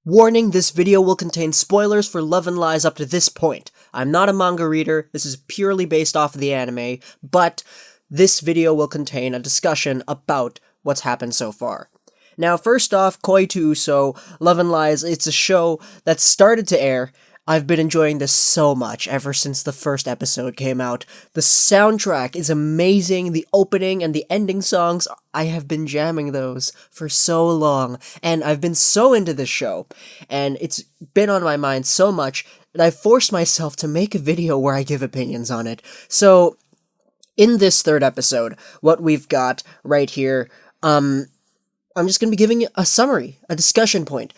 Warning, this video will contain spoilers for Love and Lies up to this point. I'm not a manga reader, this is purely based off of the anime, but this video will contain a discussion about what's happened so far. Now, first off, To Uso, Love and Lies, it's a show that started to air. I've been enjoying this so much ever since the first episode came out. The soundtrack is amazing, the opening and the ending songs, I have been jamming those for so long, and I've been so into this show, and it's been on my mind so much that I've forced myself to make a video where I give opinions on it. So, in this third episode, what we've got right here, I'm just going to be giving you a summary, a discussion point.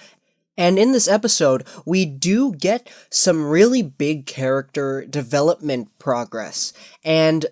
And in this episode, we do get some really big character development progress. And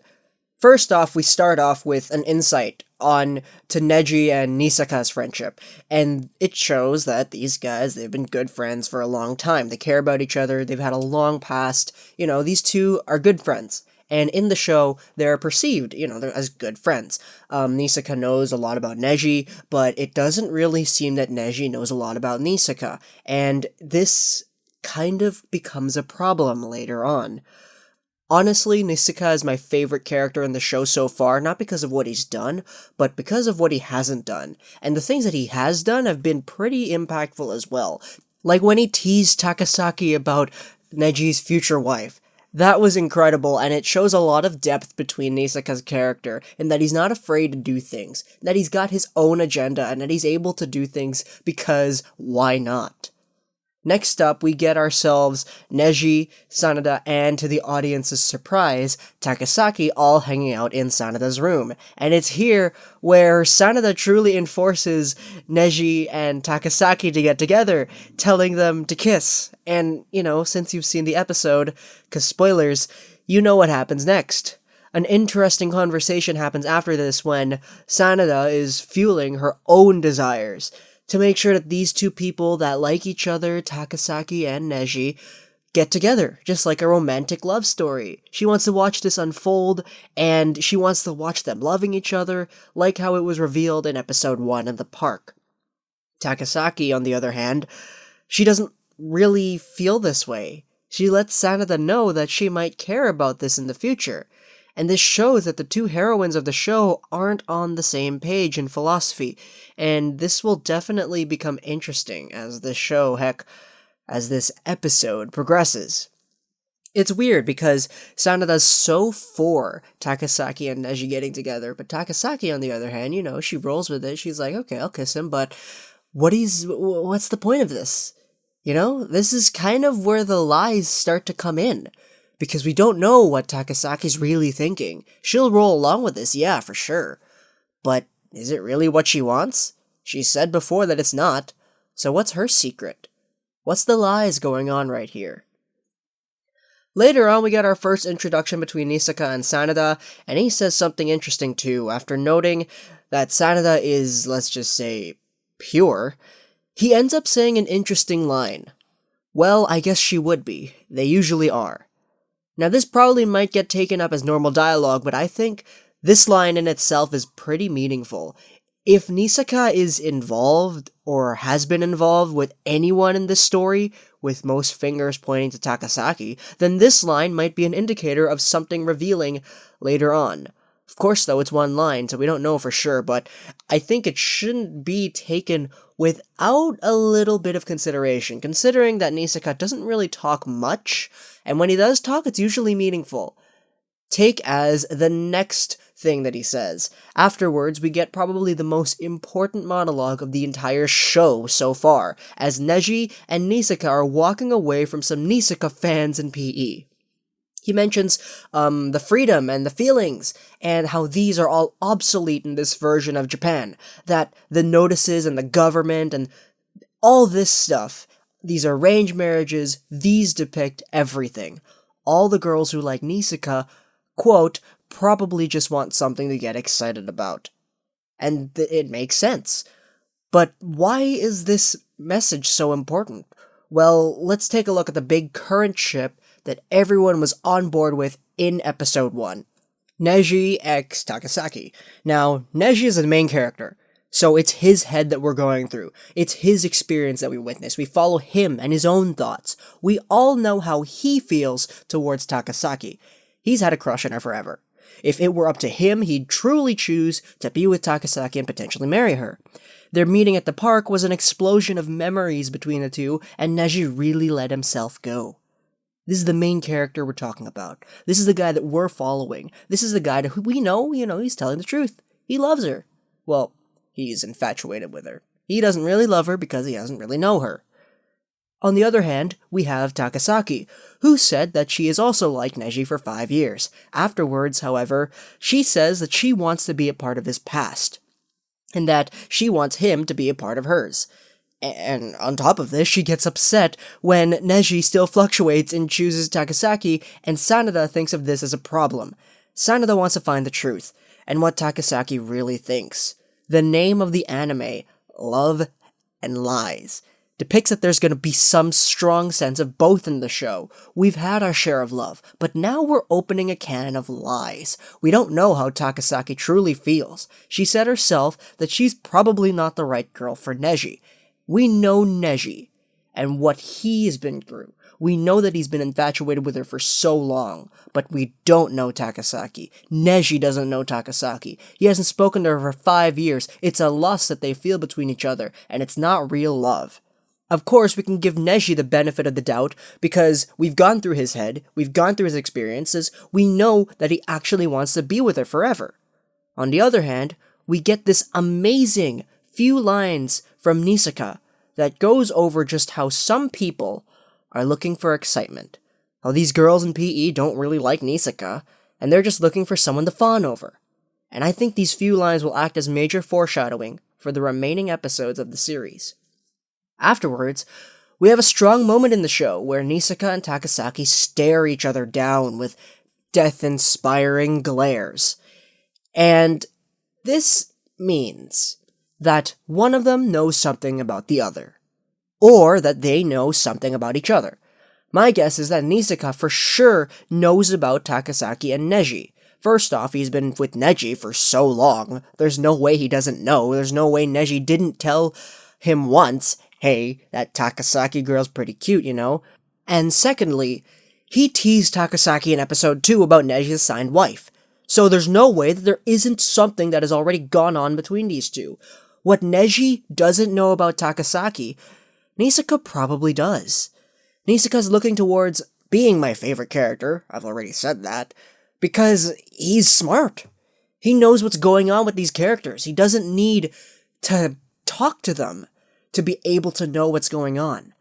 first off, we start off with an insight on to Neji and Nisaka's friendship. And it shows that these guys, they've been good friends for a long time. They care about each other, they've had a long past. These two are good friends. And in the show, they're perceived, as good friends. Nisaka knows a lot about Neji, but it doesn't really seem that Neji knows a lot about Nisaka. And this kind of becomes a problem later on. Honestly, Nisaka is my favorite character in the show so far, not because of what he's done, but because of what he hasn't done. And the things that he has done have been pretty impactful as well. Like when he teased Takasaki about Neji's future wife. That was incredible, and it shows a lot of depth between Nisaka's character, in that he's not afraid to do things, that he's got his own agenda, and that he's able to do things because why not? Next up, we get ourselves Neji, Sanada, and to the audience's surprise, Takasaki all hanging out in Sanada's room. And it's here where Sanada truly enforces Neji and Takasaki to get together, telling them to kiss. And, since you've seen the episode, 'cause spoilers, you know what happens next. An interesting conversation happens after this when Sanada is fueling her own desires to make sure that these two people that like each other, Takasaki and Neji, get together, just like a romantic love story. She wants to watch this unfold, and she wants to watch them loving each other, like how it was revealed in episode 1 in the park. Takasaki, on the other hand, she doesn't really feel this way. She lets Sanada know that she might care about this in the future. And this shows that the two heroines of the show aren't on the same page in philosophy, and this will definitely become interesting as this show, as this episode progresses. It's weird because Sanada's so for Takasaki and Neji getting together, but Takasaki, on the other hand, she rolls with it. She's like, okay, I'll kiss him, but what's the point of this? This is kind of where the lies start to come in. Because we don't know what Takasaki's really thinking. She'll roll along with this, yeah, for sure. But is it really what she wants? She said before that it's not. So what's her secret? What's the lies going on right here? Later on, we get our first introduction between Nisaka and Sanada, and he says something interesting too. After noting that Sanada is, let's just say, pure, he ends up saying an interesting line. Well, I guess she would be. They usually are. Now, this probably might get taken up as normal dialogue, but I think this line in itself is pretty meaningful. If Nisaka is involved, or has been involved with anyone in this story, with most fingers pointing to Takasaki, then this line might be an indicator of something revealing later on. Of course, though, it's one line, so we don't know for sure, but I think it shouldn't be taken without a little bit of consideration, considering that Nisaka doesn't really talk much, and when he does talk, it's usually meaningful. Take as the next thing that he says. Afterwards, we get probably the most important monologue of the entire show so far, as Neji and Nisaka are walking away from some Nisaka fans in PE. He mentions the freedom and the feelings, and how these are all obsolete in this version of Japan. That the notices and the government and all this stuff, these arranged marriages, these depict everything. All the girls who like Nisaka, quote, probably just want something to get excited about. And it makes sense. But why is this message so important? Well, let's take a look at the big current ship that everyone was on board with in episode 1. Neji x Takasaki. Now, Neji is the main character. So it's his head that we're going through. It's his experience that we witness. We follow him and his own thoughts. We all know how he feels towards Takasaki. He's had a crush on her forever. If it were up to him, he'd truly choose to be with Takasaki and potentially marry her. Their meeting at the park was an explosion of memories between the two, and Neji really let himself go. This is the main character we're talking about. This is the guy that we're following. This is the guy who we know, he's telling the truth. He loves her. Well, he's infatuated with her. He doesn't really love her because he doesn't really know her. On the other hand, we have Takasaki, who said that she has also liked Neji for 5 years. Afterwards, however, she says that she wants to be a part of his past, and that she wants him to be a part of hers. And on top of this, she gets upset when Neji still fluctuates and chooses Takasaki, and Sanada thinks of this as a problem. Sanada wants to find the truth, and what Takasaki really thinks. The name of the anime, Love and Lies, depicts that there's going to be some strong sense of both in the show. We've had our share of love, but now we're opening a can of lies. We don't know how Takasaki truly feels. She said herself that she's probably not the right girl for Neji. We know Neji and what he's been through. We know that he's been infatuated with her for so long, but we don't know Takasaki. Neji doesn't know Takasaki. He hasn't spoken to her for 5 years. It's a lust that they feel between each other, and it's not real love. Of course, we can give Neji the benefit of the doubt, because we've gone through his head, we've gone through his experiences, we know that he actually wants to be with her forever. On the other hand, we get this amazing few lines from Nisaka that goes over just how some people are looking for excitement. How these girls in PE don't really like Nisaka, and they're just looking for someone to fawn over. And I think these few lines will act as major foreshadowing for the remaining episodes of the series. Afterwards, we have a strong moment in the show where Nisaka and Takasaki stare each other down with death-inspiring glares. And this means that one of them knows something about the other, or that they know something about each other. My guess is that Nisaka for sure knows about Takasaki and Neji. First off, he's been with Neji for so long, there's no way he doesn't know, there's no way Neji didn't tell him once, hey, that Takasaki girl's pretty cute, And secondly, he teased Takasaki in episode 2 about Neji's signed wife. So there's no way that there isn't something that has already gone on between these two. What Neji doesn't know about Takasaki, Nisaka probably does. Nisaka's looking towards being my favorite character, I've already said that, because he's smart. He knows what's going on with these characters. He doesn't need to talk to them to be able to know what's going on.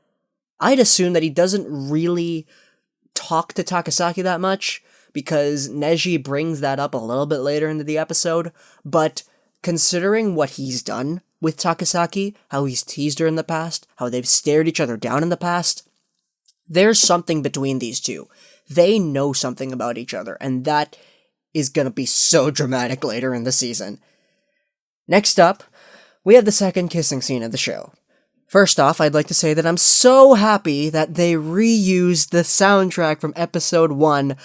I'd assume that he doesn't really talk to Takasaki that much, because Neji brings that up a little bit later into the episode, but considering what he's done with Takasaki, how he's teased her in the past, how they've stared each other down in the past, there's something between these two. They know something about each other, and that is gonna be so dramatic later in the season. Next up, we have the second kissing scene of the show. First off, I'd like to say that I'm so happy that they reused the soundtrack from episode 1,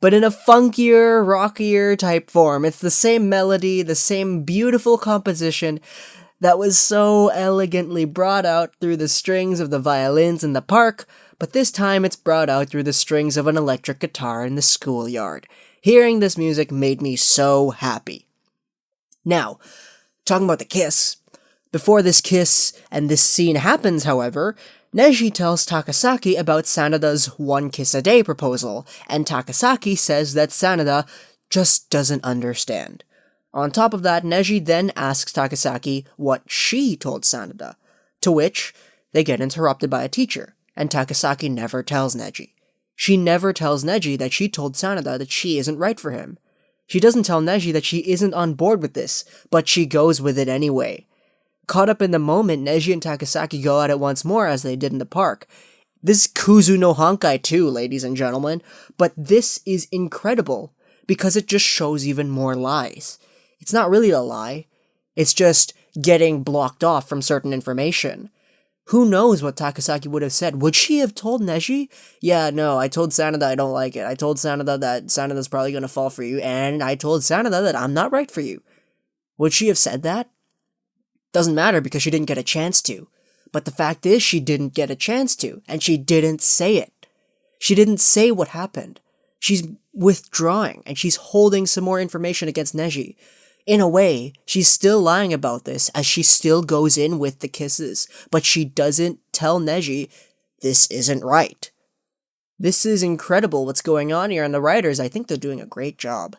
but in a funkier, rockier type form. It's the same melody, the same beautiful composition that was so elegantly brought out through the strings of the violins in the park, but this time it's brought out through the strings of an electric guitar in the schoolyard. Hearing this music made me so happy. Now, talking about the kiss. Before this kiss and this scene happens, however, Neji tells Takasaki about Sanada's one kiss a day proposal, and Takasaki says that Sanada just doesn't understand. On top of that, Neji then asks Takasaki what she told Sanada, to which they get interrupted by a teacher, and Takasaki never tells Neji. She never tells Neji that she told Sanada that she isn't right for him. She doesn't tell Neji that she isn't on board with this, but she goes with it anyway. Caught up in the moment, Neji and Takasaki go at it once more as they did in the park. This is Kuzu no Honkai too, ladies and gentlemen, but this is incredible because it just shows even more lies. It's not really a lie, it's just getting blocked off from certain information. Who knows what Takasaki would have said? Would she have told Neji? Yeah, no, I told Sanada I don't like it. I told Sanada that Sanada's probably gonna fall for you, and I told Sanada that I'm not right for you. Would she have said that? Doesn't matter because she didn't get a chance to. But the fact is she didn't get a chance to, and she didn't say it. She didn't say what happened. She's withdrawing, and she's holding some more information against Neji. In a way, she's still lying about this, as she still goes in with the kisses, but she doesn't tell Neji, this isn't right. This is incredible what's going on here, and the writers, I think they're doing a great job.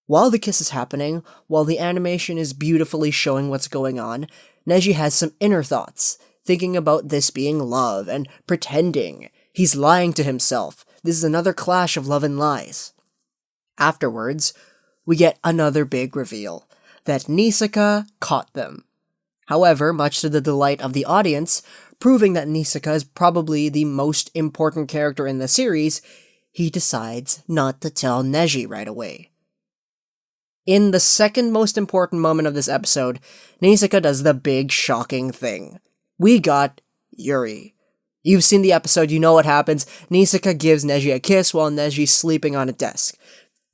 While the kiss is happening, while the animation is beautifully showing what's going on, Neji has some inner thoughts, thinking about this being love, and pretending. He's lying to himself. This is another clash of love and lies. Afterwards, we get another big reveal, that Nisaka caught them. However, much to the delight of the audience, proving that Nisaka is probably the most important character in the series, he decides not to tell Neji right away. In the second most important moment of this episode, Nisaka does the big shocking thing. We got Yuri. You've seen the episode, you know what happens. Nisaka gives Neji a kiss while Neji's sleeping on a desk.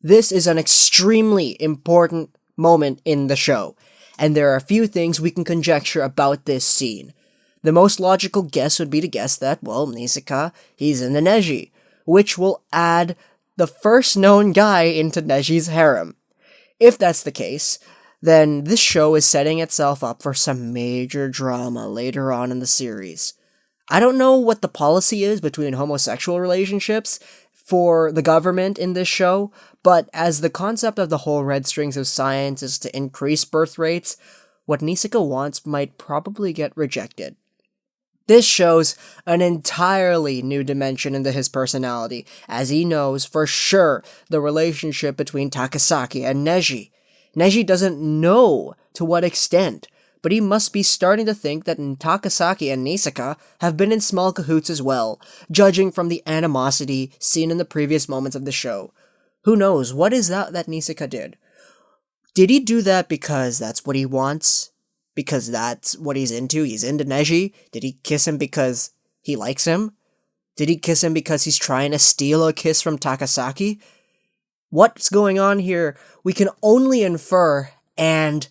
This is an extremely important moment in the show, and there are a few things we can conjecture about this scene. The most logical guess would be to guess that, well, Nisaka, he's into Neji, which will add the first known guy into Neji's harem. If that's the case, then this show is setting itself up for some major drama later on in the series. I don't know what the policy is between homosexual relationships for the government in this show, but as the concept of the whole red strings of science is to increase birth rates, what Nisaka wants might probably get rejected. This shows an entirely new dimension into his personality, as he knows for sure the relationship between Takasaki and Neji. Neji doesn't know to what extent, but he must be starting to think that Takasaki and Nisaka have been in small cahoots as well, judging from the animosity seen in the previous moments of the show. Who knows, what is that Nisaka did? Did he do that because that's what he wants? Because that's what he's into? He's into Neji? Did he kiss him because he likes him? Did he kiss him because he's trying to steal a kiss from Takasaki? What's going on here? We can only infer, and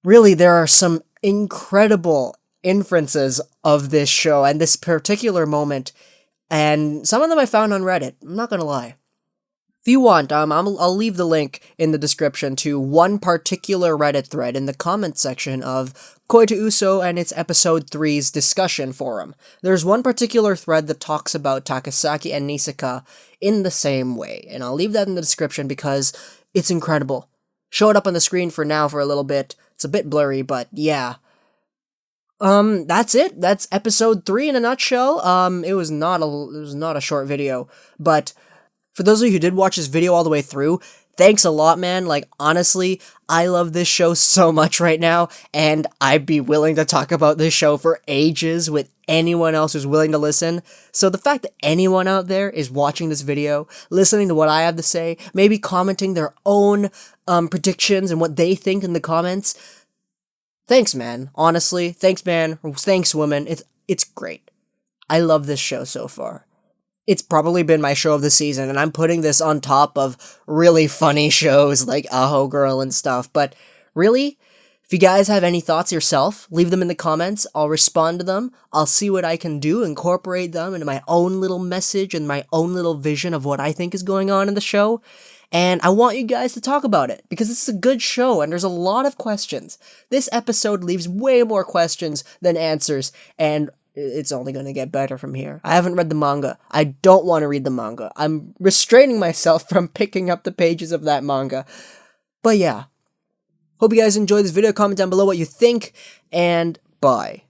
really there are some incredible inferences of this show and this particular moment, and some of them I found on Reddit, I'm not gonna lie. If you want, I'll leave the link in the description to one particular Reddit thread in the comments section of To Uso and its episode 3's discussion forum. There's one particular thread that talks about Takasaki and Nisaka in the same way, and I'll leave that in the description because it's incredible. Show it up on the screen for now for a little bit. It's a bit blurry, but yeah. That's it. That's episode 3 in a nutshell. It was not a short video, but for those of you who did watch this video all the way through, thanks a lot, man. Like, honestly, I love this show so much right now, and I'd be willing to talk about this show for ages with anyone else who's willing to listen. So the fact that anyone out there is watching this video, listening to what I have to say, maybe commenting their own predictions and what they think in the comments, thanks, man. Honestly, thanks, man. Thanks, women. It's great. I love this show so far. It's probably been my show of the season, and I'm putting this on top of really funny shows like Aho Girl and stuff, but really, if you guys have any thoughts yourself, leave them in the comments, I'll respond to them, I'll see what I can do, incorporate them into my own little message and my own little vision of what I think is going on in the show, and I want you guys to talk about it, because this is a good show, and there's a lot of questions. This episode leaves way more questions than answers, and it's only going to get better from here. I haven't read the manga. I don't want to read the manga. I'm restraining myself from picking up the pages of that manga. But yeah. Hope you guys enjoyed this video. Comment down below what you think, and bye.